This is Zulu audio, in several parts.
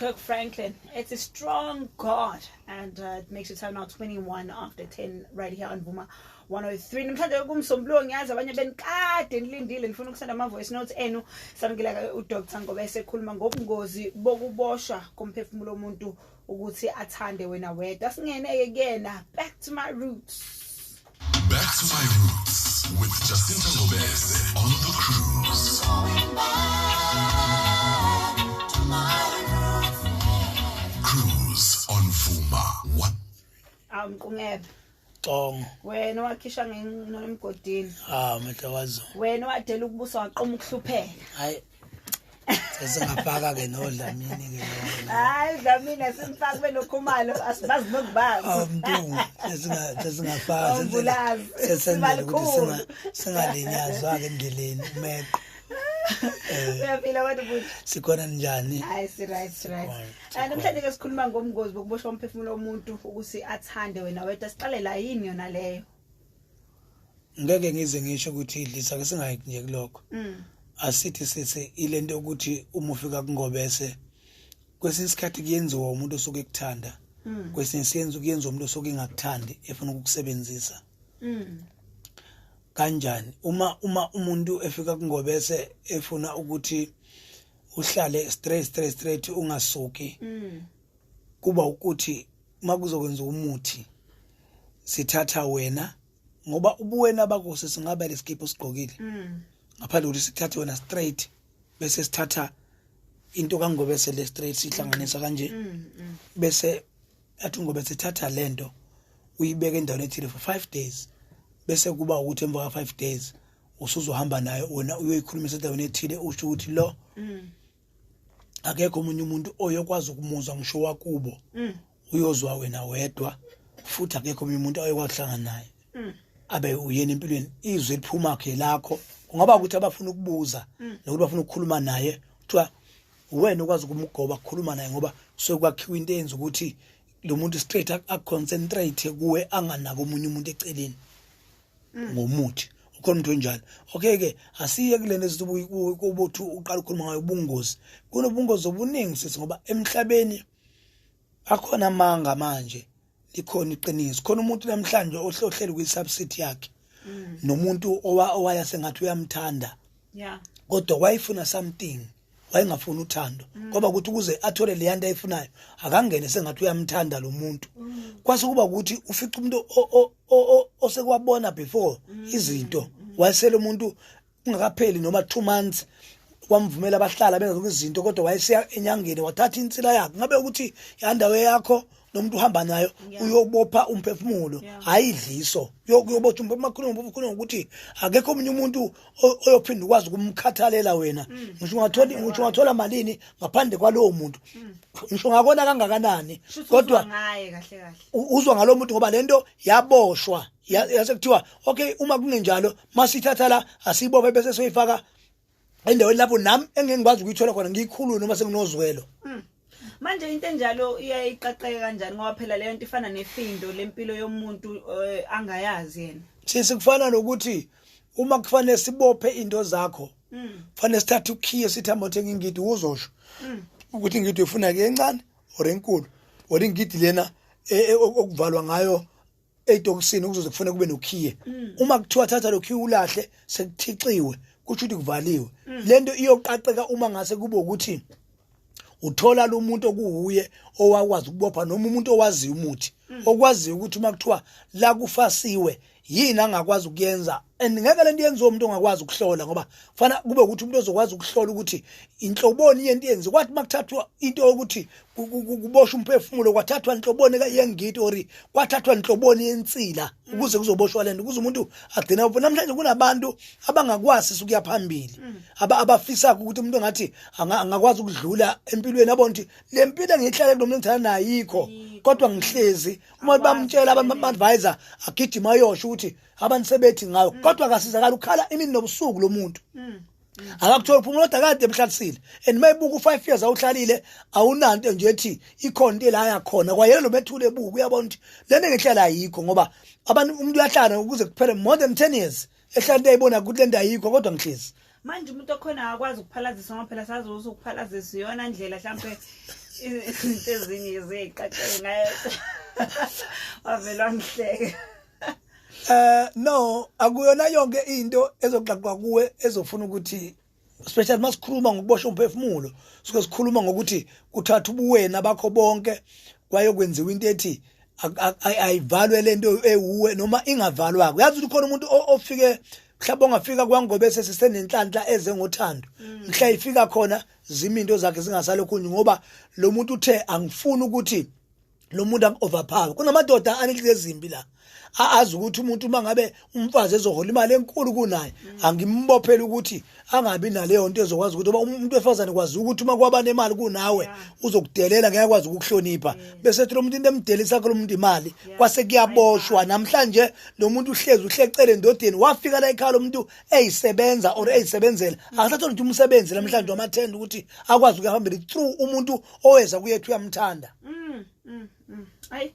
Kirk Franklin. It's a strong God, and it makes it time now 21 after 10 right here on Vuma 103. Namhlanje kumsombuluko ngiyazi abanye benikade nilindile ngifuna ukusenda ama voice notes enu samukela uDr. Ngobe esekhuluma ngobungozi bokuboshwa komphefumulo womuntu ukuthi athande wena wedwa. Singeneke kuyena back to my roots. Back to my roots with Jacinta Ngobese on the cruise. Cruise on Vuma. What? Mqungebe. Xongo. Wena wakhisha ngenomgodini. Metawazo. Wena wadela ukubusa waqoma ukuhlupheka. Hayi. Sesingafaka ke noDlamini ke lo. Hayi Dlamini simfaka benokhumalo asibazi nokubazi. Mntu sesingafaka Umbulazi. sesenza ukuthi singalinyazwa ke endleleni umeqo. Uyaphila wena futhi. Sikhona njani? Hayi si right. Namhlanje ke sikhuluma ngomngozi bokuboshwa umphefumulo womuntu ukuthi athande wena wedwa. Siqale la yini yona leyo? Ngeke ngize ngisho ukuthi idlisa ke singayi nje kulokho. Asithi sise ilento ukuthi uma ufika kuNgobese kwesinye isikhathi kuyenziwa umuntu osuke ekuthanda. Kwesinye siyenza kuyenza umuntu osuke engakuthandi efuna ukukusebenzisa. Kanjani uma umuntu efika kuNgobese efuna ukuthi uhlale straight ungasuki kuba ukuthi makuzokwenza umuthi sithatha wena ngoba ubuwena bakho singaba leskipo sigqokile ngaphandle ukuthi sithathe wena straight bese sithatha into kaNgobese le straight sihlanganisa kanje bese athi Ngobese sithatha lento uyibeka endaweni ethile for 5 days bese kuba ukuthi emva ka 5 days usuzohamba nayo wena uyoyikhulumisa endaweni ethile usho ukuthi lo akekho umunye umuntu oyokwazi ukumuzwa ngisho wakubo uyozwa wena wedwa futhi akekho umunye umuntu oyokwahlangana naye abe uyena empilweni izwe liphuma ke lakho kungaba ukuthi abafuna ukubuza nokuthi bafuna ukukhuluma naye kuthiwa wena ukwazi ukumgoba ukukhuluma naye ngoba sokwakhiwa into eyenza ukuthi lo muntu straight aconcentrate kuwe anganako umunye umuntu eceleni ngomuthi ukhona umuntu onjalo. Okay ke asiye kulento esizobuthi uqala ukukhuluma ngayo ubungozi kunobungozi obuningi sithi ngoba emhlabeni akhona amanga manje likhona iqiniso khona umuntu namhlanje ohlohlele kwisubsidy yakhe nomuntu owaya sengathi uyamthanda kodwa wayifuna something wayengafuna uthando ngoba ukuthi ukuze athole le yanto ayifunayo akangene sengathi uyamthanda lo muntu kwase kuba ukuthi ufica umuntu osekwabona before izinto wayesela umuntu ungakapheli noma 2 months kwamvumela abahlala benza izinto kodwa wayesiya enyangeni wathatha insila yakhe ngabe ukuthi yandawo yakho nomuntu uhamba nayo uyobopha umphefumulo ayidliso uyobotha umphefumulo ukuthi akekho umunye umuntu oyophinda ukwazi ukumkhathalela wena ngisho ungathola malini ngaphandle kwalowo muntu ngisho ngakona kangakanani kodwa uzwa ngalo muntu ngoba lento yaboshwa yasekuthiwa okay uma kungenjalo masithatha la asibophe bese soyifaka endaweni lapho nami engengikwazi ukuyithola khona ngiyikhulu noma senginozwelo. Manje into enjalo iyayiqaqeka kanjani ngoba phela leyo nto ifana nefindo lempilo yomuntu angayazi yena. Sikufana nokuthi uma kufanele sibophe into zakho kufanele sithathe ukhiye sithi amothe ngingidi uzosho ukuthi ngidi ufuna ke encane or enkulu or ingidi lena okuvalwa ngayo edokisini ukuze kufanele kube nokhiye uma kuthiwa thatha lokhiye ulahle sekuthixiwe kusho ukuthi kuvaliwe lento iyoqaqeka uma ngase kube ukuthi uthola lo muntu okuhuye owakwazi ukubopha noma umuntu owazi umuthi okwazi ukuthi uma kuthiwa la kufasiwe yini angakwazi ukuyenza and ngeke lento yenziwe umuntu ongakwazi ukuhlola ngoba kufana kube ukuthi umuntu ozokwazi ukuhlola ukuthi inhloboni yento yenze kwathi makuthathwa into ukuthi kuboshwa umphefumulo kwathathwa inhloboni yengidi ori kwathathwa inhloboni yensila ukuze kuzoboshwa lento ukuze umuntu agcina namhlanje kunabantu abangakwazi ukuya phambili abafisa ukuthi umuntu ngathi angakwazi ukudlula empilweni yabo nti lempilo engihlale kulo muntu ngithana nayikho kodwa ngihlezi uma bamtshela ama-advisor agidima yosho ukuthi abantu sebethi ngayo kodwa akasizakala ukhala imini nobusuku lo muntu akakuthola uphumulo kade emhlalisile and mayibuka u5 years awuhlalile awunanto nje ethi ikhona into la yakhona kwayena lo bethule ebuku uyabona ukuthi lento ngihlala ayikho ngoba abantu umuntu uyahlala ukuze kuphele more than 10 years ehlala eyibona ukuthi lento ayikho kodwa ngihlezi manje umuntu okhona akwazi ukuphalazisa ngoba phela sazi ukuphalazisa iyona ndlela mhlambe izinto ezinye ziqaqe ngayo avela ngihleke. No, akuyona yonke into ezoxaqwa kuwe ezofuna ukuthi especially masikhuluma ngokuboshwa umphefumulo sike sikhuluma ngokuthi kuthatha ubuwena bakho bonke kwayokwenziwa into ethi ayivalwe lento ewuwe noma ingavalwa. Uyazi ukuthi khona umuntu ofike mhlawumbe ongafika kwaNgobese sisenenhlanhla eze ngothando. Mhla ifika khona ziminto zakhe zingasalokhu ngoba lo muntu uthe angifuni ukuthi lo muntu ang-overpower. Kunamadoda anenhliziyo ezimbi la. Azi ukuthi umuntu mangabe umfazi ezohola imali enkulu kunaye angimbophele ukuthi angabi naleyo nto ezokwazi ukuthi umuntu wefazane kwazi ukuthi uma kwaba nemali kunawe uzokudelela ngeke akwazi ukuhlonipha bese lo muntu into emdelisa lo muntu imali kwase kuyaboshwa. Namhlanje lo muntu uhlezi uhlecele endodeni wafika la ekhaya lo muntu eyisebenza or eyisebenzela akasatholi ukuthi umsebenzi namhlanje wamathenda ukuthi akwazi ukuyahambela through umuntu oweza kuyethu uyamthanda. Hayi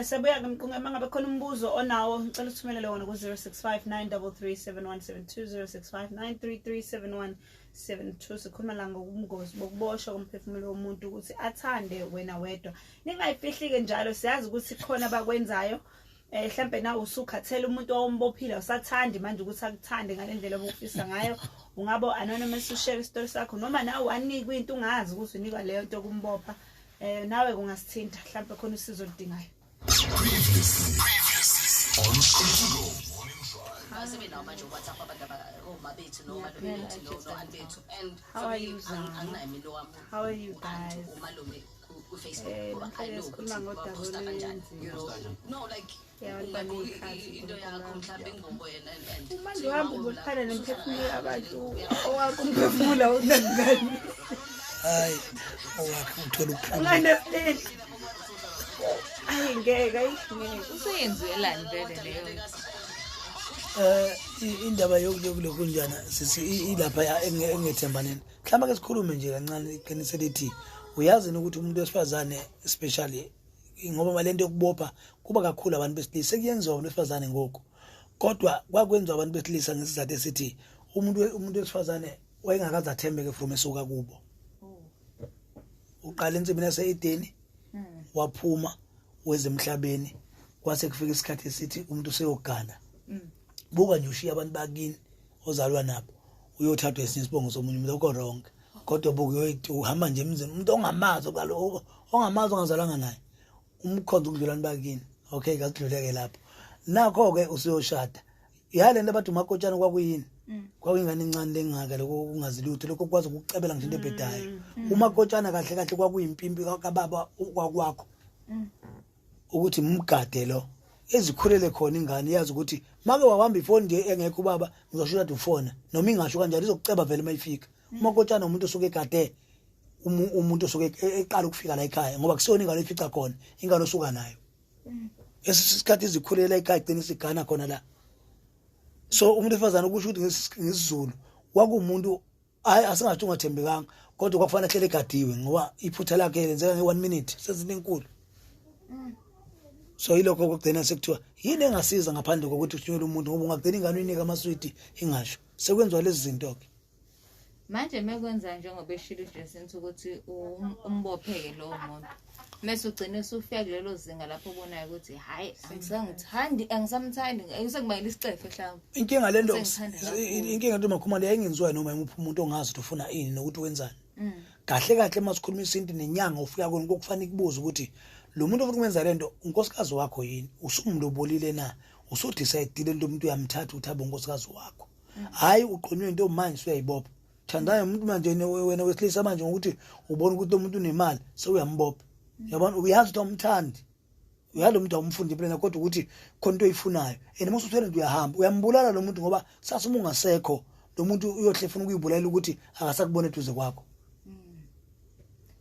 Sabuya ngimqunga mangabe khona umbuzo onawo ngicela uthumelele wona ku 0659337172 0659337172 sikhuluma la ngobungozi bokuboshwa komphefumulo womuntu ukuthi athande wena wedwa. Ningayifihli-ke njalo siyazi ukuthi khona bakwenzayo mhlambe nawe usukhathela umuntu owombophile usathandi manje ukuthi akuthande ngalendlela obufisa ngayo. Ungabo anonymous ushare story sakho noma nawe wanikwa into ungazi ukuthi unikwa leyo nto kumbopha nawe kungasithinta mhlambe khona usizo lidingayo. Previously on Khululo Morning Drive. How are you guys? No, like manje uhamba ubuphana nemphefumulo abantu owakho umphefumulo unangani. Hayi owakho uthola ukuphuma. Ungane ngeke useyenziwelani vele leyo indaba yokulokhu kunjana sithi ilapha engethembaneni. Mhlawumbe ke sikhulume nje kancane iqiniso lithi uyazi ukuthi umuntu wesifazane especially ngoba malento yokubopha kuba kakhulu abantu besilisa kuyenziwa abantu besifazane ngoku kodwa kwakwenziwa abantu besilisa ngesizathu esithi umuntu wesifazane wayengakaze athembeke from esuka kubo. Uqala insibini yase-Edeni waphuma wezemhlabeni kwase kufika isikhathi esithi umuntu useyogana. Buka nje ushiya abantu bakini ozalwa nabo uyothathwa esinye isibongo somunye umuntu okho wrong kodwa buka uhamba nje emzini umuntu ongamazi kaloko ongamazi ongazalanga naye umkhonza ukudlulana bakini. Okay kakudluleke lapho nakho ke usiyoshada yale nto abathi umakotshana kwakuyini kwakuyingane encane lengaka lokho ungazilutho lokho kwazi ukucebela nje into ebhedayo. Umakotshana kahle kahle kwakuyimpimpi kababa kwakwakho ukuthi mgade lo ezikhulele khona ingane yazi ukuthi make wahamba ifoni nje engekho baba ngizosho ukuthi ufona noma ingasho kanjalo izokuceba vele mayifika. Umakotshana umuntu osuke egade umuntu osuke eqala ukufika la ekhaya ngoba kusona ingane efica khona ingane osuka nayo esikhathi izikhulela ekhaya igcina isigana khona la. So umuntu efazana ukusho ukuthi ngesizulu kwakumuntu asingathi ungathembekanga kodwa kwakufanele hlele egadiwe ngoba iphutha lakhe lenzeka nge1 minute sezinenkulu. So yilokho kokugcina sekuthiwa yini engasiza ngaphandle kokuthi uthunyele umuntu ngoba ungagcina ingane uyinika amaswiti ingasho sekwenziwa lezi zinto ke. manje mekwenza njengoba eshilo Jacinth ukuthi umbopheke lo muntu mase ugcine usufika kulelo zinga lapho ubonayo ukuthi hayi angisamthandi ngisekumayela isicefe mhlawumbe. Inkinga lento inkinga nto makhumalo yayengenziwa noma imuphi umuntu ongazi ukuthi ufuna ini nokuthi wenzani. Kahle kahle masikhuluma isinto nenyanga ufika kona kokufanele kubuza ukuthi lo muntu ofuna ukwenza lento unkosikazi wakho yini usumlobolile na usudecide lo muntu uyamthatha uthaba unkosikazi wakho hayi uqonywe into manje uyayibopha thandana umuntu manje wena wesilisa manje ngokuthi ubona ukuthi lo muntu unemali sewuyambopha yabona uyazi ukuthi umthandi uyalo umuntu awumfundi plan kodwa ukuthi khona into oyifunayo and mase uthwele uyahamba uyambulala lo muntu ngoba sasuma ungasekho lo muntu uyohle ufuna ukuyibulalela ukuthi akasakubona eduze kwakho.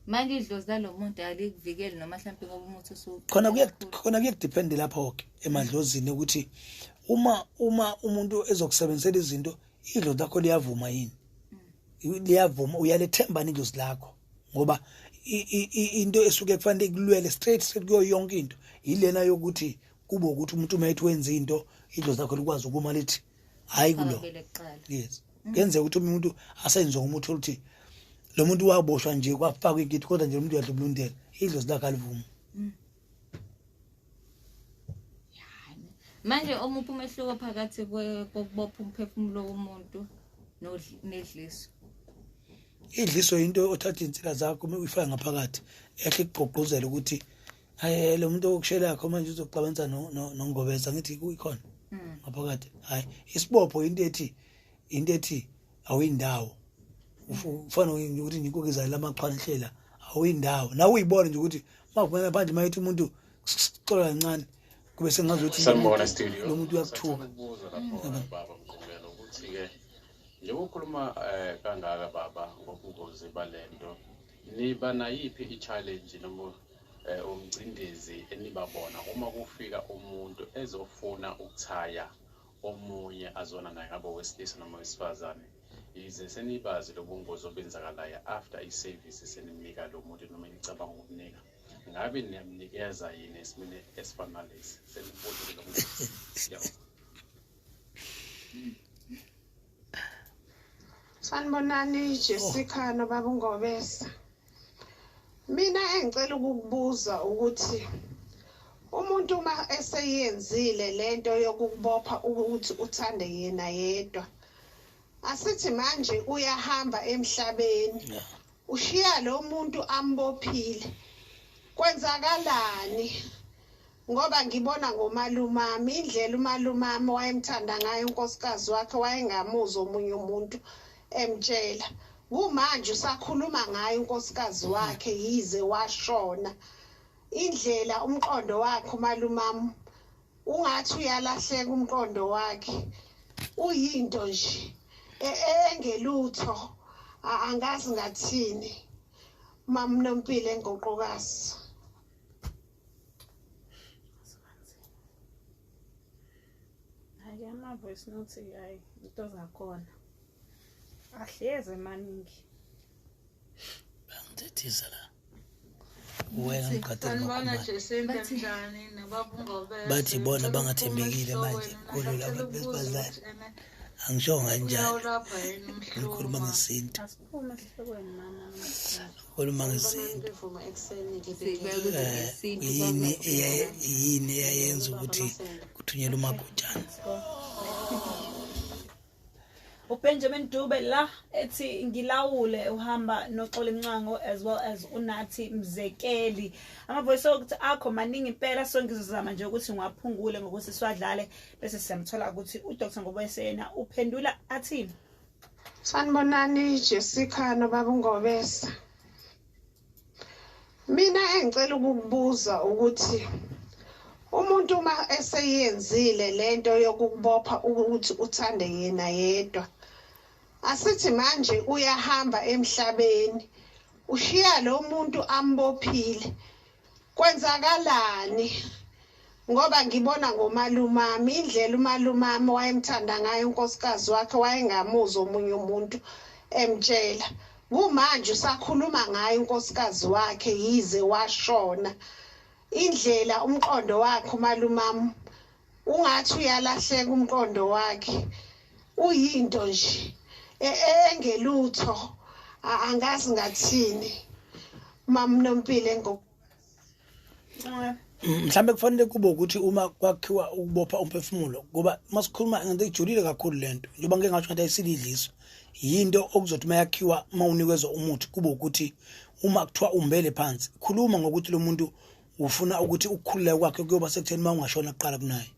Manje idlozi lalo muntu alikuvikeli noma mhlawumbe ngoba umuthi usuku khona kuyedepend lapho ke emadlozini ukuthi uma umuntu ezokusebenzela izinto idlozi lakho liyavuma yini liyavuma uyalethemba idlozi lakho ngoba into esuke kufanele kulwele straight kuyo yonke into ilena yokuthi kube ukuthi umuntu umayethu wenza into idlozi lakho likwazi ukuma lithi hayi kulo. Yes kenzeka ukuthi umuntu asenze ngomuthi ukuthi lo muntu waboshwa nje kwafaka inkitho kodwa nje umuntu uyadlulundela idlozi lakhe alivuma. Manje omuphi umehluko phakathi kokubopha umphefumulo womuntu nedliso? Idliso into othatha insika zakho uyifaka ngaphakathi ehle igqogqozela ukuthi hayi lo muntu okushela yakho manje uzoxabanisa nongobeza ngithi kuyikhona ngaphakathi. Hayi isibopho into ethi awuyindawo ufana ukuthi ngikukiza lamaqhwana hlela awuyindawo nawe uyibona nje ukuthi makubona phandle mayithi umuntu xola kancane kube sengazuthi sanibona studio lo muntu uyakuthuka. Baba Mgqumelo ukuthi ke njengoba ukhuluma kangaka baba ngobungozi balento niba nayiphi i-challenge noma umcindezi enibabona uma kufika umuntu ezofuna ukuthaya omunye azona naye ngabe wesilisa noma wesifazane ize senibazi lobungozi obenzakalayo after i-service senimnika lo muntu noma nicabanga ukunika ngabe niyamnikeza yini esimene esifana lesi senibonile lo muntu? Sanibonani Jessica noBaba Ngobesa. Mina engicela ukukubuza ukuthi umuntu uma eseyenzile lento yokubopha ukuthi uthande yena yedwa asithi manje uyahamba emhlabeni ushiya lo muntu ambophile kwenzakalani? Ngoba ngibona ngomalumami indlela umalumami wayemthanda ngayo unkosikazi wakhe wayengamuza omunye umuntu emtshela kumanje usakhuluma ngayo unkosikazi wakhe yize washona. Indlela umqondo wakhe umalumami ungathi uyalahleka umqondo wakhe uyinto nje engelutho angazi ngathini. Mamnompilo engoqokazi. Hayi ama-voice note hayi into zakhona ahleze maningi bangithethisa la wena ngikhathele Sanibona ngokukhuluma Jacinta njani noBaba Ngobesa. bathi bona bangathembekile manje kulula abantu besifazane angisho kanjani ngikhuluma ngesintu asiphume sihlokweni mama ngikhuluma ngesintu Ngivuma ekseni yini eyayenza ukuthi kuthunyelwe umakutshana. uBenjamin Dube la ethi ngilawule uhamba noXolo Mncango as well as uNathi Mzekeli. Ama-voice ukuthi akho maningi impela so ngizozama nje ukuthi ngiwaphungule ngokuthi siwadlale bese siyamthola ukuthi uDr Ngobese yena uphendula athini. Sanibonani Jessica noBaba Ngobesa. Mina engicela ukukubuza ukuthi umuntu uma eseyenzile lento yokubopha ukuthi uthande yena yedwa asithi manje uyahamba emhlabeni ushiya lo muntu ambophile kwenzakalani? Ngoba ngibona ngomalumami indlela umalumami wayemthanda ngayo unkosikazi wakhe wayengamuza omunye umuntu emtshela kumanje usakhuluma ngayo unkosikazi wakhe yize washona. Indlela umqondo wakhe umalumami ungathi uyalahleka umqondo wakhe uyinto nje engelutho angazi ngathini. Mamnompilo Mhlambe kufanele kube ukuthi uma kwakhiwa ukubopha umphefumulo ngoba masikhuluma ngento ejulile kakhulu lento njengoba ngeke ngasho ngathi ayisilidliso yinto okuzothi mayakhiwa mawunikezwa umuthi kube ukuthi uma kuthiwa umbele phansi khuluma ngokuthi lo muntu ufuna ukuthi ukukhululeka kwakhe kuyoba sekutheni mawungashona kuqala kunaye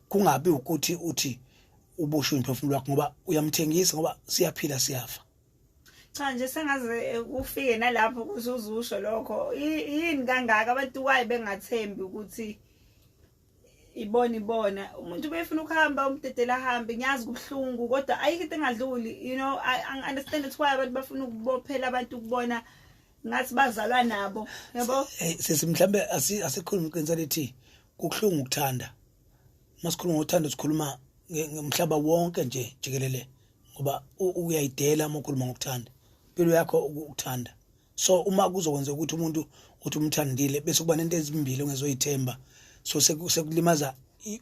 kungabi ukuthi uthi ubusho umphefumulo wakhe ngoba uyamthengisa ngoba siyaphila siyafa. Cha nje sengaze ufike nalapho kuzuzusho lokho yini kangaka abantu waye bengathembi ukuthi ibona umuntu befuna ukuhamba umdedela ahambe ngiyazi kubhlungu kodwa ayikho into engadluli I understand it why abantu bafuna ukubophela abantu ukubona ngathi bazalwa nabo yabo. Sisi mhlambe asikhuluma iqiniso lethi kuhlungu ukuthanda masikhuluma ngothando sikhuluma ngemhlaba wonke nje jikelele ngoba uyayidela amakhuluma ngokuthanda impilo yakho ukuthanda so uma kuzokwenza ukuthi umuntu uthi umthandile bese kuba nento ezimbili ongezoyithemba so sekulimaza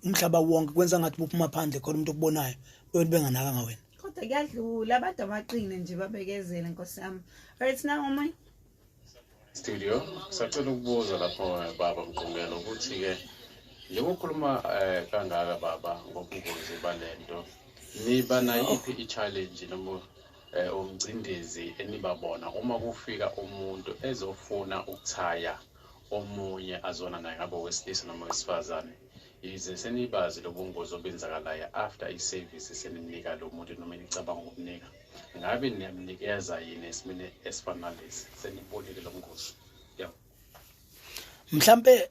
umhlaba wonke kwenza ngathi buphuma phandle khona umuntu okubonayo benganaka ngawena. kodwa kuyadlula abantu amaqine nje babekezele Nkosi yami. Right now omoya studio sacela ukubuza lapho baba Mgqungelo ukuthi ke njengokhuluma kangaka baba ngobungozi balento niba nayiphi i-challenge noma umcindezi enibabona uma kufika umuntu ezofuna ukuthaya omunye azona naye ngabe wesilisa noma wesifazane ize senibazi lobungozi obenzakalayo after i-service seninika lo muntu noma nicabanga ukunika ngabe niyamnikeza yini esimene esifana lesi senibonile lo bungozi yabo mhlambe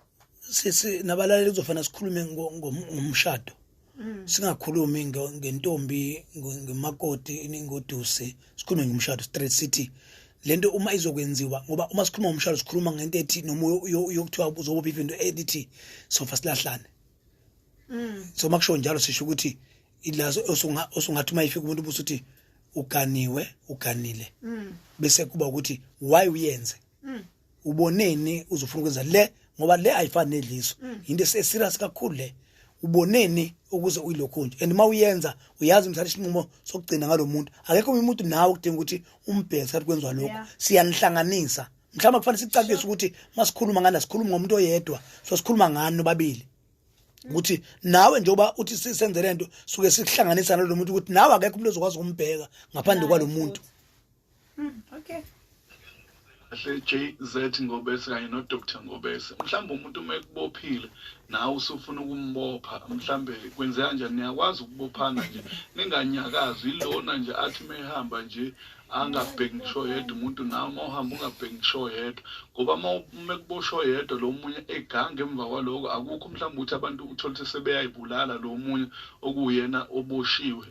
sisi nabalaleli kuzofana sikhulume ngomshado singakhulumi ngentombi ngemakoti ningodusi sikhulume ngomshado straight city lento uma izokwenziwa ngoba uma sikhuluma ngomshado sikhuluma ngento ethi noma uyokuthiwa uzobopha ivinto edithi sofa silahlane so makusho njalo sisho ukuthi ilazo osungathi mayifika umuntu ubusuthi uganile bese kuba ukuthi why uyenze uboneni uzofuna ukwenza le ngoba le ayifani nedliso into eserious kakhulu le uboneni ukuze uyilokho nje and mawuyenza uyazi umthatha isinqumo sokugcina ngalomuntu akekho umuntu nawe ukudinga ukuthi umbheke sathi kwenziwa lokho siyanihlanganisa mhlawumbe kufanele sicacise ukuthi masikhuluma ngana sikhuluma ngomuntu oyedwa so sikhuluma ngani nobabili ukuthi nawe njengoba uthi sisenze lento suke sikuhlanganisa nalo muntu ukuthi nawe akekho umuntu ozokwazi ukumbheka ngaphandle kwalomuntu okay JZ Ngobese kanye no Dr Ngobese mhlawumbe umuntu uma ekubophile nawe usufuna ukumbopha mhlawumbe kwenzeka kanjani niyakwazi ukubophana nje ninganyakazi ilona nje athi mehamba nje angabheki ngisho yedwa umuntu nawe mawuhamba ungabheki ngisho yedwa ngoba uma kubosho yedwa lo munye egange emva kwaloko akukho mhlawumbe ukuthi abantu uthola ukuthi sebeyayibulala lo munye okuyena oboshiwe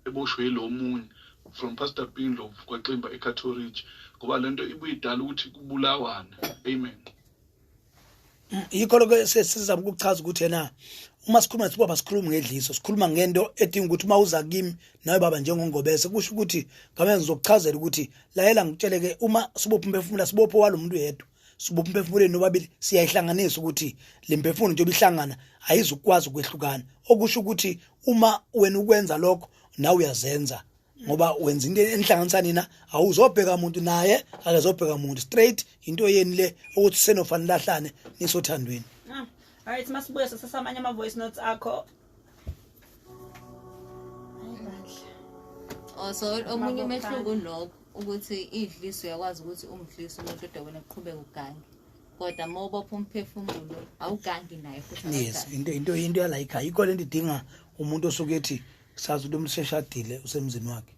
eboshwe lo munye from Pastor Pindlovu kwaXimba eCatholic ngoba lento ibuyidala ukuthi kubulawana amen yikho lokho sesizama ukuchaza ukuthi yena uma sikhuluma sibaba sikhuluma ngedliso sikhuluma ngento edinga ukuthi mawuza kimi nawe baba njengongobese kusho ukuthi ngame ngizokuchazela ukuthi layela ngitsheleke uma sibopha umphefumulo sibopha walomuntu yedwa sibopha umphefumulo nobabili siyayihlanganisa ukuthi le mphefumulo nje obihlangana ayizukwazi ukwehlukana okusho ukuthi uma wena ukwenza lokho nawe uyazenza ngoba wenza into enhlanganisa nina awuzobheka umuntu naye akazobheka umuntu straight into yeni le ukuthi senofana lahlane nisothandweni alright masibuye sasamanye ama voice notes akho so omunye umehluko lokho ukuthi idliso uyakwazi ukuthi umdlisi umuntu kodwa wena uqhubeka ugange kodwa mawubopha umphefumulo awugangi naye futhi yes into yalayika yikho lento idinga umuntu osuke ethi sazi lo mseshadile usemzini wakhe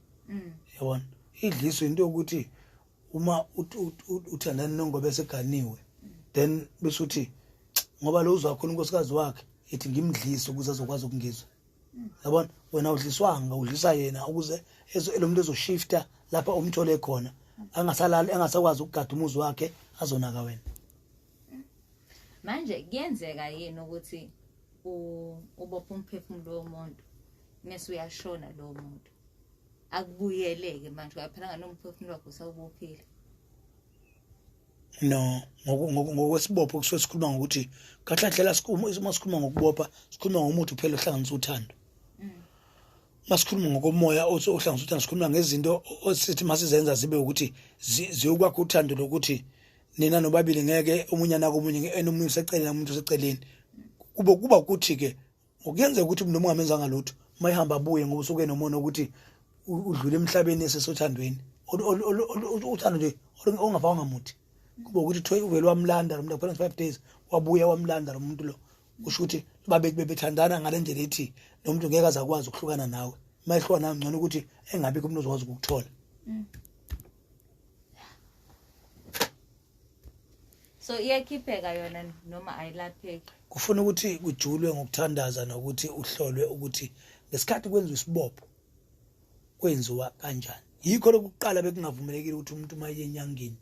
yabona idliso into ukuthi uma uthandana nongobese eganiwe then bese uthi ngoba lo uzwa khona unkosikazi wakhe ethi ngimdlisa ukuze azokwazi ukungizwa yabona wena udliswanga udlisa yena ukuze lo muntu ezoshifta lapha umthole khona angasalali engasakwazi ukugada umuzi wakhe azonaka wena manje kuyenzeka yini ukuthi ubopha umphefumulo womuntu mase uyashona lo muntu akubuyeleke manje uyaphela nomphefumulo wakho usawubophile no ngokwesibopho kusuke sikhuluma ngokuthi kahlahlela sikhuluma ngokubopha sikhuluma ngomuntu uphela ohlanganisa uthando masikhuluma ngokomoya ohlanganisa uthando sikhuluma ngezinto osithi masizenza zibe ukuthi ziyokwakha uthando lokuthi nina nobabili ngeke omunye nako omunye enomunye useceleni umuntu useceleni kuba ukuthi ke ukuyenzeka ukuthi umuntu ongamenza ngalutho mayihamba abuye ngoba usuke nomono ukuthi udlule emhlabeni esesothandweni uthando nje ongafanga umuthi kuba ukuthi thoyi uvele wamlanda lo muntu for 5 days wabuya wamlanda lo muntu lo kusho ukuthi babethandana ngalendlela ethi nomuntu ngeke azakwazi ukuhlukana nawe mayihlwana ngcono ukuthi engabe umuntu ozokwazi ukuthola so iyakhipheka yona noma ayilapheki kufuna ukuthi kujulwe ngokuthandaza nokuthi uhlolwe ukuthi ngesikhathi kwenziwa isibopho kwenziwa kanjani yikho lokuqala bekungavumelekile ukuthi umuntu maye enyangeni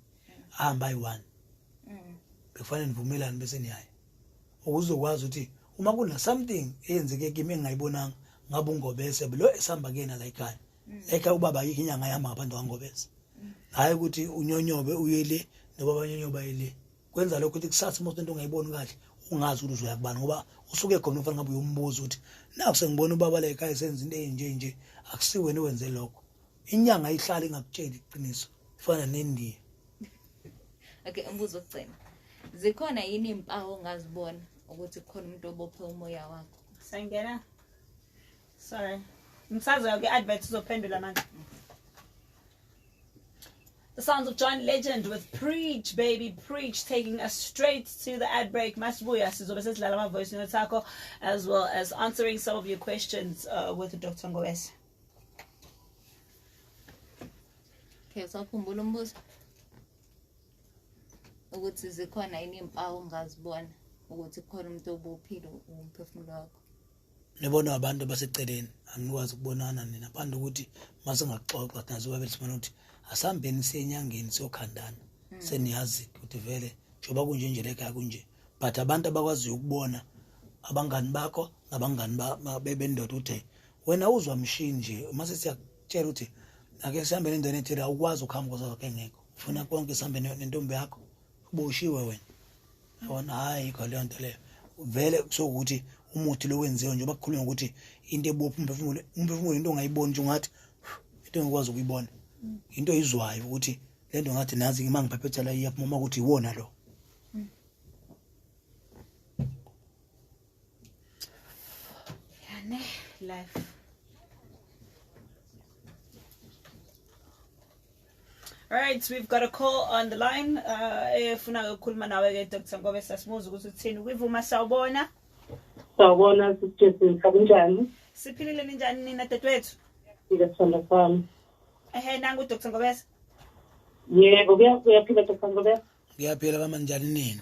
ahamba ayi1 bekufanele nivumelane bese niyaya ukuzokwazi ukuthi uma kuna something eyenzeke kimi engayibonanga ngabe ungobese lo esihamba kena la ekhaya ekhaya ubaba yikho inyanga yama ngabantu ngangobese hayi ukuthi unyonyobe uyele nobaba nyonyoba yele kwenza lokho ukuthi kusasa umuntu into ongayiboni kahle ungazi ukuthi uzuyakubani ngoba usuke khona ufana ngabe uyombuza ukuthi naku sengibona ubaba la ekhaya senza into enje akusiwena owenze lokho inyanga ayihlali ngakutshela iqiniso ifana neNdiya. Okay, umbuzo ogcina. Zikhona yini impawu ongazibona ukuthi kukhona umuntu obophe umoya wakho? Sangena. Sorry. Msazo ke advert uzophendula manje. The sounds of John Legend with Preach, Baby Preach, taking us straight to the ad break. Masibuya sizobe sesidlala ama voice notes akho as well as answering some of your questions with Dr. Ngobese. Okay, so ukhumbula umbuzo. Ukuthi zikhona yini impawu ongazibona ukuthi kukhona umuntu obophile umphefumulo wakho? Nibona abantu baseceleni angikwazi ukubonana nina phandle ukuthi mase ngaxoxa nazo babelifuna ukuthi asambeni senyangeni siyokhandana seniyazi ukuthi vele njoba kunje nje lekhaya kunje but abantu abakwazi ukubona abangani bakho nabangani bebendoda uthi wena uzwa mshini nje mase siyakutshela ukuthi ake sihambeni endweni ethile ukwazi ukuhamba kwakhe ngekho ufuna konke sihambeni nentombi yakho uboshiwe wena yabona hayi ikho leyo nto leyo vele kusokuthi umuthi lo wenziwe nje bakukhuluma ukuthi into ebopha umphefumulo into ongayiboni nje ungathi into engikwazi ukuyibona into izwayo ukuthi lento ngathi nazi ngima ngiphephethela iyaphuma ukuthi iwona lo. Yani life. All right, we've got a call on the line. Efuna ukukhuluma nawe ke Dr. Ngobese asibuza ukuthi uthini kwivuma sawubona. Sawubona sisithe kanjani? Siphilile njani nina dadewethu? Ngiyasonda sami. Nangu Dr. Ngobese. Yebo kuyaphila Dr. Ngobese. Ngiyaphila kama njani nini?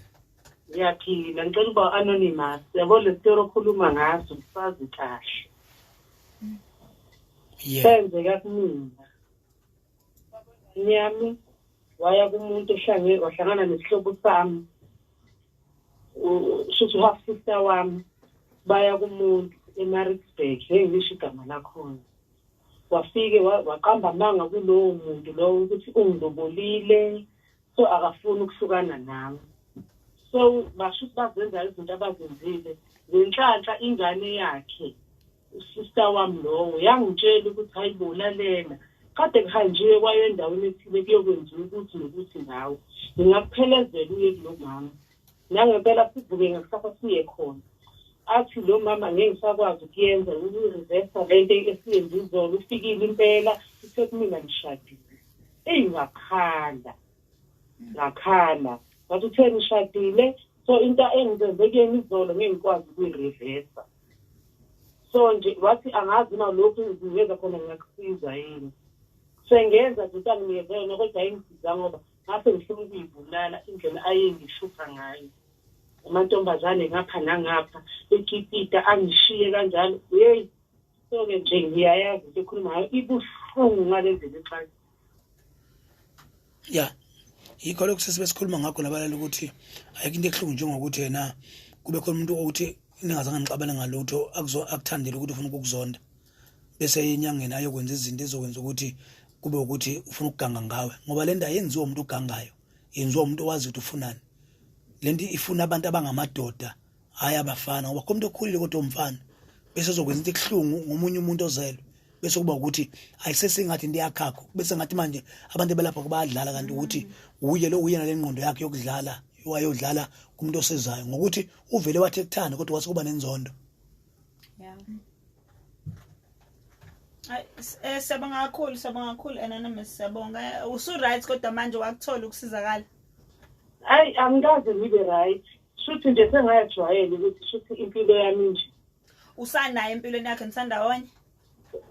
Ngiyaphila ngicela ukuba anonymous. Yabo le story okhuluma ngaso usazi kahle. Senzeka kumina. Nyami waya kumuntu wahlangana nesihlobo sami. Ushuthi half sister wami baya kumuntu eMaritzburg ngisho igama lakhona. Wafike waqamba amanga kulowo muntu lo ukuthi ungilobolile so akafuni ukuhlukana nami. So bashuthi bazenza izinto abazenzile ngenhlanhla ingane yakhe usister wami lowo yangitshela ukuthi hayibolalela kade kuhanjiwe kwayo endaweni ethile kuyokwenziwa ukuthi nokuthi ngawo ngingakuphelezela uye kulomama nangempela sivuke ngakusasa siye khona athi lo mama ngeke ngisakwazi ukuyenza ukureversa lento esiyenza izolo ufikile impela uthe kumina ngishadile ngakhala wathi uthe ngishadile so into engizenze kuyena izolo ngeke ngikwazi ukuyireversa so nje wathi angazi nalokho ngiveza khona ngiyakusiza yini sengenza ukuthi angiyezena kodwa ayingisiza ngoba ngase ngifuna ukuyibulala indlela ayengishupha ngayo amantombazane ngapha nangapha ekipita angishiye kanjalo hey so ke nje ngiyayazi ukuthi ekhuluma ngayo ibuhlungu ngalezi lexayo ya yikho lokho sesikhuluma ngakho labalala ukuthi ayikho into ehlungu njengokuthi yena kube khona umuntu othi ningazange nixabane ngalutho akuthandile ukuthi ufuna ukuzonda bese yenyangeni ayokwenza izinto ezokwenza ukuthi kube ukuthi ufuna ukuganga ngawe ngoba lento ayenziwa umuntu ugangayo yenziwa umuntu owazi ukuthi ufunani lento ifuna abantu abangamadoda hayi abafana ngoba komuntu okhulile kodwa umfana bese uzokwenza into ehlungu ngomunye umuntu ozelwe bese kuba ukuthi ayisesengathi into yakhakho bese ngathi manje abantu belapha kubadlala kanti ukuthi uye lo uyena lengqondo yakhe yokudlala wayodlala kumuntu osezayo ngokuthi uvele wathi ekuthanda kodwa wase kuba nenzondo. Yeah. Siyabonga kakhulu anonymous siyabonga usu right kodwa manje wakuthola ukusizakala. Hayi angikaze ngibe right shuthi nje sengayajwayela ukuthi shuthi impilo yami nje usanayo empilweni yakhe nisandawonye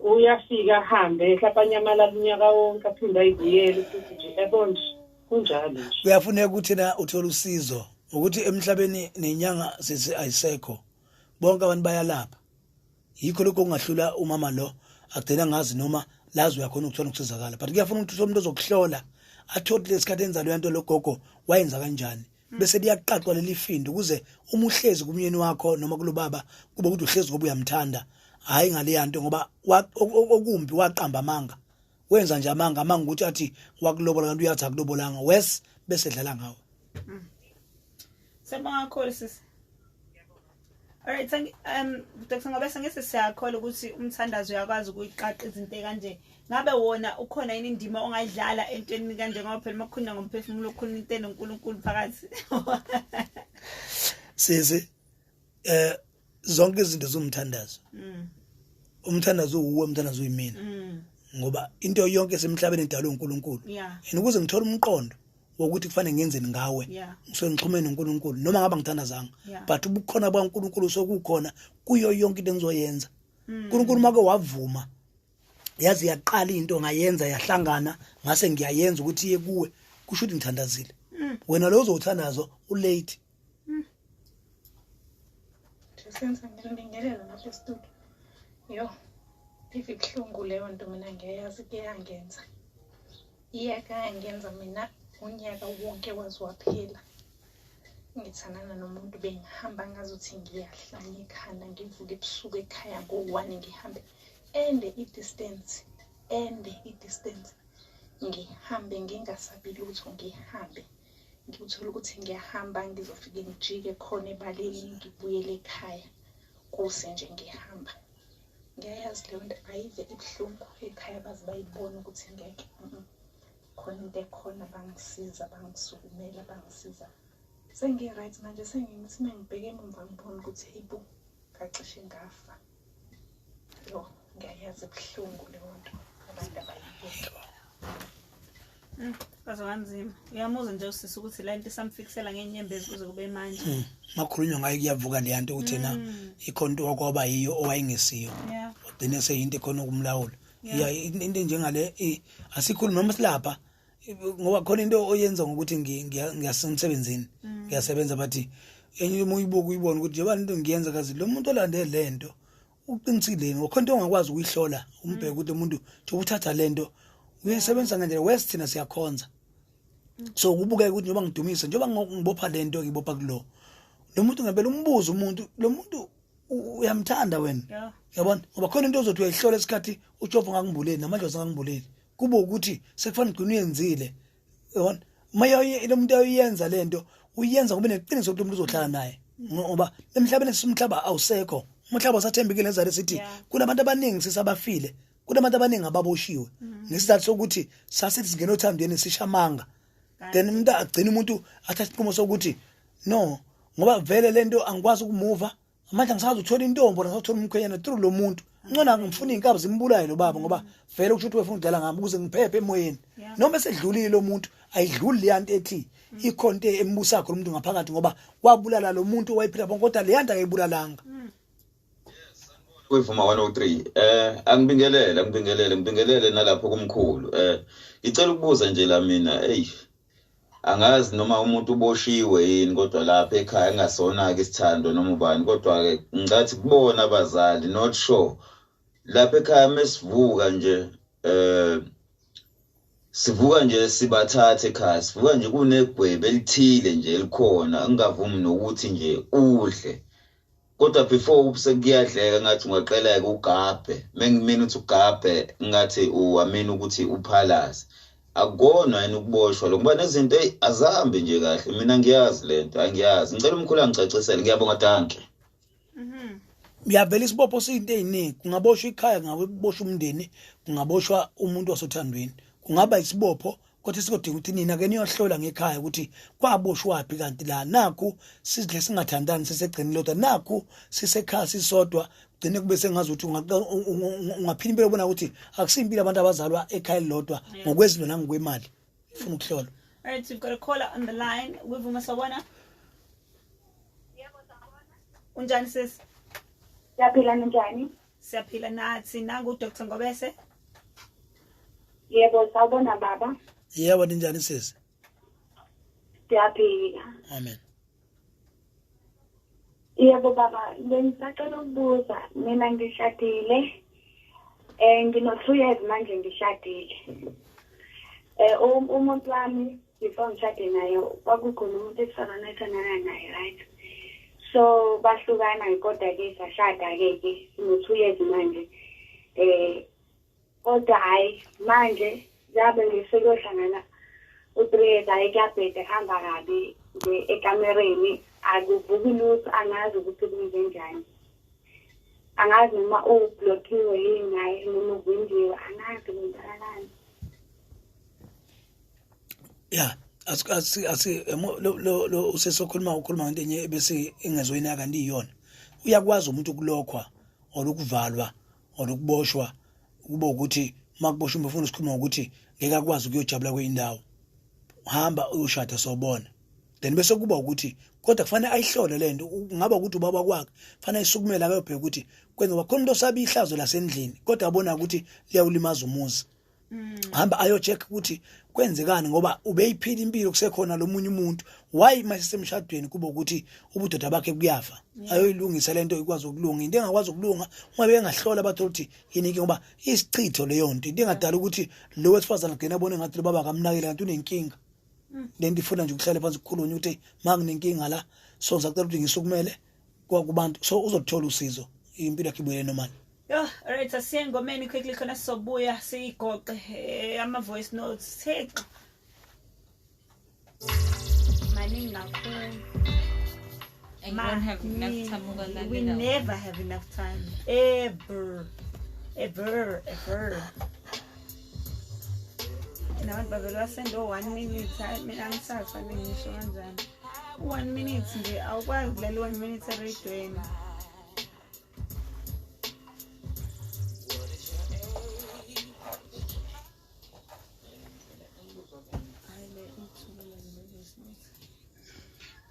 uyafika ahambe ehlapanyamala unyaka wonke aphinda ayibuyele futhi nje ebonje kunjalo nje kuyafuneka ukuthi na uthola usizo ukuthi emhlabeni nenyanga ayisekho bonke abantu bayalapha yikho lokho kungahlula umama lo akudena ngazi noma lazi uyakhona ukuthola ukusizakala but kuyafuna ukuthi umuntu ozokuhlola athole lesikhathi enza leyo nto logogo wayenza kanjani bese liyaqaqwa lelifindo ukuze uma uhlezi kumyeni wakho noma kulobaba kube ukuthi uhlezi ngoba uyamthanda hayi ngale yanto ngoba okumbi waqamba amanga wenza nje amanga ukuthi athi wakulobola kanti uyathi akulobolanga wes bese edlala ngawo. Siyabonga kakhulu sisi. Alright, Dr. Ngobese ngese siyakholwa ukuthi umthandazo uyakwazi ukuyiqaqa izinto kanje. Ngabe wona ukhona yini indima ongayidlala entweni kanje ngoba phela makukhulunywa ngomphefumulo okhuluma into eNkulunkulu phakathi. Sisi zonke izinto zomthandazo. Umthandazo uwe umthandazo uyimina. Ngoba into yonke esemhlabeni idalwe uNkulunkulu. Yena ukuze ngithola umqondo wokuthi kufanele ngenzeni ngawe ngisuke ngixhumene noNkulunkulu noma ngaba ngithandazanga but ubukhona baNkulunkulu sokukhona kuyo yonke into engizoyenza. uNkulunkulu make wavuma yazi yaqala into ngayenza yahlangana ngase ngiyayenza ukuthi iye kuwe kusho ukuthi ngithandazile. Wena lo uzothandazo ulate. Senza ngibingelela lapha studio. Yo. Ifihlungu leyo nto mina ngiyazi kuyangenza. Iyakangenza mina unyaka wonke waziwaphela. Ngithanana nomuntu bengihamba ngazuthi ngiyahlanya ekhanda ngivuke ebusuku ekhaya ngo1 ngihambe ende i-distance ngihambe ngingasabi lutho ngihambe ngithola ukuthi ngiyahamba ngizofike ngijike khona ebaleni ngibuyele ekhaya kuse nje ngihamba. Ngiyayazi leyo nto ayive ibuhlungu ekhaya bazi bayibona ukuthi ngeke khona into ekhona bangisiza bangisukumela bangisiza. Sengi-right manje sengithi mengibheke emumva ngibona ukuthi hayibo kacishe ngafa. Yo ngiyayazi ibuhlungu leyo nto abantu abayibona. Kazokanzima. Uyamuza nje usisi ukuthi la into isamfikisela ngenyembezi kuze kube manje. Makhulunywa ngayo kuyavuka le yanto ukuthi na ikhonto okwaba yiyo owayengesiyo. Ugcine seyinto ekhona ukumlawula. Into njengale asikhuluma noma silapha ngoba khona into oyenza ngokuthi ngiyasemsebenzini ngiyasebenza bathi enye uyibuka uyibona ukuthi njengoba into ngiyenza kazi lo muntu olande lento uqinisile ngokhona into ongakwazi ukuyihlola umbheke ukuthi umuntu nje uthatha lento uyasebenza ngandlela west thina siyakhonza so kubukeka ukuthi njengoba ngidumisa njengoba ngibopha lento ngibopha kulo lo muntu ngempela umbuzo umuntu lo muntu uyamthanda wena yabona ngoba khona into ozothi uyihlola esikhathi uJovu ngangibuleli namadlozi ngangibuleli kuba ukuthi sekufanele ugcine uyenzile yabona maye lo muntu ayenza lento uyenza ngoba neqiniso ukuthi umuntu uzohlala naye ngoba emhlabeni simhlaba awusekho umhlaba usathembekile ezale sithi kunabantu abaningi sisabafile kunabantu abaningi ababoshiwe ngesizathu sokuthi sasithi singena othandweni sishamanga then umuntu agcina umuntu athatha isinqumo sokuthi no ngoba vele lento angikwazi ukumuva manje ngisazi uthola intombo nasathola umkhwenyana through lo muntu ngcona ngifuna inkabi zimbulaye lo baba ngoba vele ukuthi wefuna ukudlala ngami ukuze ngiphephe emoyeni noma esedlulile lo muntu ayidluli le yanto ethi ikhonto embusakho lo muntu ngaphakathi ngoba wabulala lo muntu wayiphila bonke kodwa le yanto ayibulalanga. Wevuma 103 angibingelele nalapho kumkhulu icela ukubuza nje la mina angazi noma umuntu uboshiwe yini kodwa lapha ekhaya engasona ke isithando noma ubani kodwa ke ngicathi kubona abazali not sure lapha ekhaya mesivuka nje sivuka nje sibathathe ekhaya sivuka nje kunegwebe elithile nje elikhona ngingavumi nokuthi nje udle kodwa before usekuyadleka ngathi ungaqeleka ugabhe mengimina ukuthi ugabhe ngathi uamini ukuthi uphalaze akona yini ukuboshwa ngoba nezinto azahambe nje kahle mina ngiyazi lento angiyazi ngicela umkhulu angicacisele ngiyabonga tanke. Ngiyavela isibopho siyinto eziningi kungaboshwa ikhaya ngabe kuboshwa umndeni kungaboshwa umuntu wasothandweni kungaba isibopho kodwa sikodinga ukuthi nina ke niyohlola ngekhaya ukuthi kwaboshwapi kanti la nakhu sidle singathandani sisegcini lodwa nakhu sisekhaya sisodwa gcine kube sengazi ukuthi ungaphila impilo ubona ukuthi akusimpilo abantu abazalwa ekhaya lodwa ngokwezinto nangokwemali ufuna ukuhlola. All right, we've got a caller on the line. Wivuma sawona. Unjani sis? Siyaphila njani? Siyaphila nathi nangu Dr. Ngobese. Yebo sawubona baba. Yebo njani sis? Siyaphila. Amen. Yebo baba, bengisacela ukubuza mina ngishadile. Ngino 2 years manje ngishadile. Umuntu wami before ngishade naye kwakukhona umuntu efana nayithandana naye right. So bahlukana kodwa ke sashada ke sino 2 years manje. Kodwa hayi manje zabe ngisekohlangana u3 years ayikaphethe hamba kabi nje ekamereni akuvuki lutho angazi ukuthi kuze njani. Angazi noma ublockiwe yini naye noma uvindiwe angazi kwenzakalani. Yeah, asi lo usesokhuluma into enye bese engezwena kanti iyona. Uyakwazi umuntu ukulokhwa olukuvalwa olukuboshwa kuba ukuthi makuboshwa umfuna ukukhuluma ukuthi ngeke akwazi ukuyojabula kweindawo. Hamba uyoshada sobona. Then bese kuba ukuthi kodwa kufanele ayihlole lento ngaba ukuthi ubaba kwakhe kufanele isukumela akayobheka ukuthi kwenza khona umuntu osabi ihlazo lasendlini kodwa abona ukuthi liyawulimaza umuzi. Hamba ayocheck ukuthi kwenzekani ngoba ubeyiphila impilo kusekhona lomunye umuntu. Why mayisemshadweni kuba ukuthi ubudoda bakhe kuyafa. Ayoyilungisa lento ikwazi ukulunga. Into engakwazi ukulunga uma bengahlola bathola ukuthi yini ke ngoba isichitho leyo nto. Into engadala ukuthi lo wesifazana ngena abone ngathi lo baba akamnakile kanti unenkinga. Lento ifuna nje ukuhlala phansi ukukhulunywa ukuthi manginenkinga la so ngizacela ukuthi ngisukumele kwakubantu so uzothola usizo impilo yakhe ibuyele nomali. Yo, alright, asiyengomeni quickly khona sizobuya sigoqe ama voice notes. Theqa. Maningi kakhulu. And you don't have enough time. We never have enough time. Ever. Nabantu bavela send 1 minute. Mina angisafanele ngisho kanjani. 1 minute nje awukwazi ukulalela 1 minute eradweni.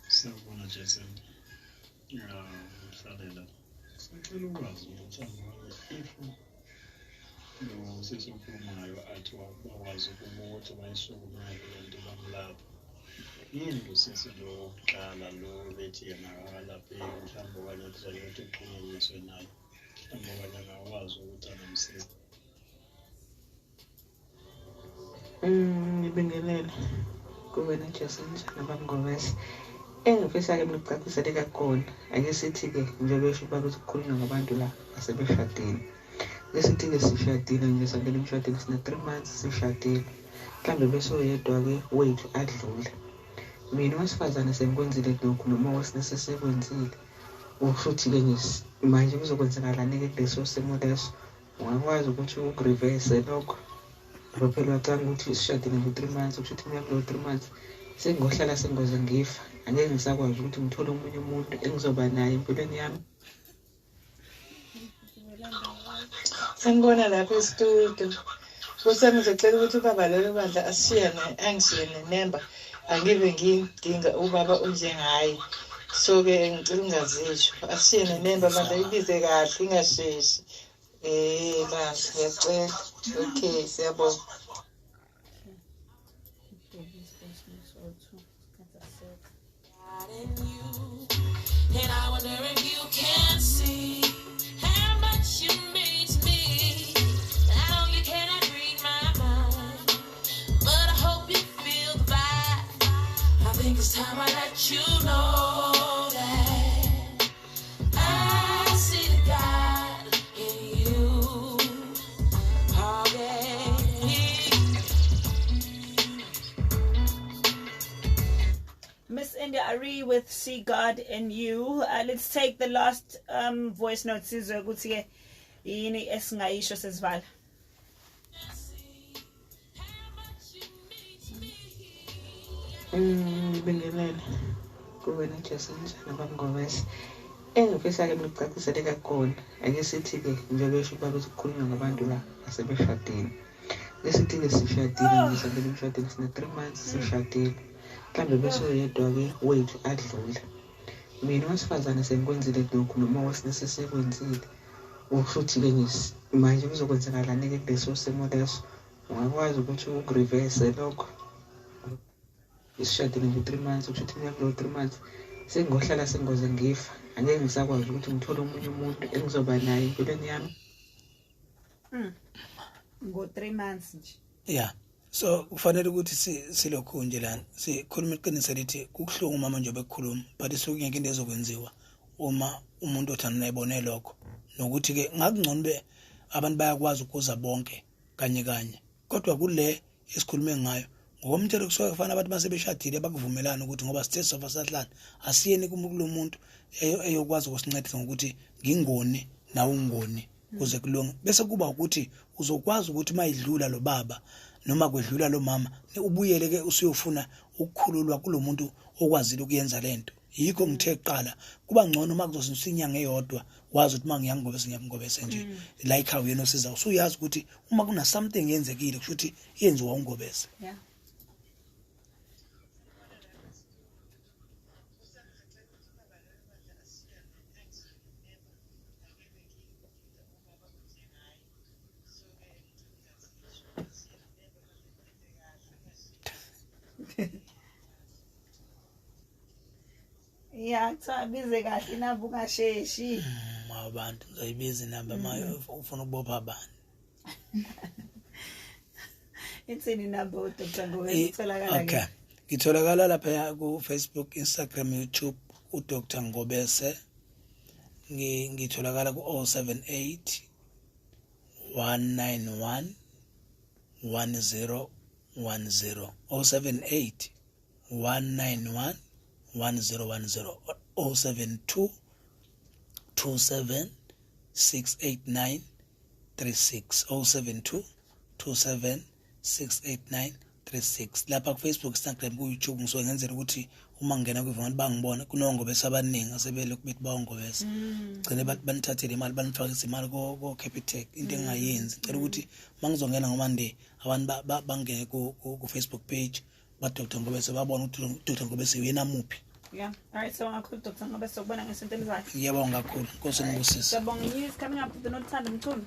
Sawubona Jason. Mhlalela. Sicela ukwazi ukuthi no sesikhulumayo athi wakwazi ukuthi bayisukumele lento bamlapha. Yini lo sisi lo qala lo bethi yena akalaphe mhlawumbe okanye kuzale ukuthi uqiniswe naye. Mhlawumbe okanye akwazi ukuthi anomsebenzi. Ngibingelele kuwena Jason nabangobese. Engifisa ke ukucacisa leka khona ake sithi ke njengoba besho ukuthi ukukhulunywa ngabantu la asebeshadile. Lesithi ke sishadile nje sangena emshadweni sina 3 months sishadile. Mhlambe bese oyedwa ke wethu adlule. Mina wesifazane sengikwenzile lokhu noma wesinesesekwenzile. Ushuthi ke manje kuzokwenzakalani ke kuleso simo leso. Ungakwazi ukuthi ukreverse lokho. Phela wacanga ukuthi sishadile ngo 3 months ushuthi mina kulo 3 months sengohlala sengoze ngifa. Angeke ngisakwazi ukuthi ngithole umunye umuntu engizoba naye empilweni yami. Sangibona lapha e-studio. Bose ngizocela ukuthi ubaba lelo bandla asiyene angisiyene nemba angibe ngidinga ubaba onjengaye. So ke ngicela ungazisho asiyene nemba bandla ibize kahle ingasheshi. Bandla ngiyacela. Okay, siyabonga. And I wonder if you can see how much you mean to me. I know you cannot read my mind, but I hope you feel the vibe. I think it's time I let you know that I see the God in you. Miss India Ari with See God in You. Let's take the last voice note. Sizwe ukuthi ke yini esingayisho sesivala. Ngibingelele kuwena Jason nabangobese. Engifisa ke ukucacisa leka khona ake sithi ke njengoba besho ukuthi ukukhulunywa ngabantu la asebeshadile. Lesithi ke sishadile nje sangena emshadweni sina 3 months sishadile. Mhlambe bese oyedwa ke wethu adlule. Mina wesifazane sengikwenzile lokhu noma wesinesesekwenzile. Ushuthi ke manje kuzokwenzakalani ke kuleso simo leso. Ungakwazi ukuthi ukreverse lokho. Isishadile ngo 3 months ushuthi mina kulo 3 months sengohlala sengoze ngifa. Angeke ngisakwazi ukuthi ngithole umunye umuntu engizoba naye empilweni yami. Ngo 3 months nje. Yeah. So kufanele ukuthi silokho nje lana sikhuluma iqiniso lithi kuhlungu mama nje bekhuluma but isukungeke into ezokwenziwa uma umuntu othanda nayibone lokho nokuthi ke ngakungcono be abantu bayakwazi ukuza bonke kanye kodwa kule esikhulume ngayo ngokomthetho kusuka kufanele abantu basebeshadile bakuvumelana ukuthi ngoba sithe sofa sahlala asiyeni kulo muntu eyokwazi ukusincedisa ngokuthi ngingoni nawe ungoni kuze kulunge bese kuba ukuthi uzokwazi ukuthi mayidlula lo baba noma kwedlula lo mama ubuyele ke usiyofuna ukukhululwa kulomuntu okwazile ukuyenza lento yikho ngithe qala kuba ngcono makuzosinisa inyanga eyodwa wazi ukuthi mangiyangobese ngiyangobese nje like how yena osiza usuyazi ukuthi uma kuna something yenzekile kusho ukuthi yenziwa ungobese yeah. Yeah, bize kahle inamba ungasheshi. Abantu ngizoyibiza inamba mayo ufuna ukubopha abantu. Itsini inamba Dr. Ngobese itholakala Okay. Ngitholakala lapha ku Facebook, Instagram, YouTube uDr. Ngobese. Ngitholakala ku 078 191 1010 078 191 1010 072 27 689 36 072 27 689 36 lapha ku Facebook, Instagram, ku YouTube ngisuke ngenzela ukuthi uma ngena kwivangeli bangibona kunongobese abaningi asebele kubithi bawongobese gcine banithathele imali banifakise imali ko Capitec into engayenzi ngicela ukuthi mangizongena ngomande abantu bangene ku Facebook page ba Dr. Ngobese babona ukuthi Dr. Ngobese uyena muphi. Yeah, all right, so ngakhulu Dr. Ngobese ukubona ngesenteni zakhe. Yebo ngakhulu Nkosi ngibusise. Siyabonga news coming up with the nothanda mthulu.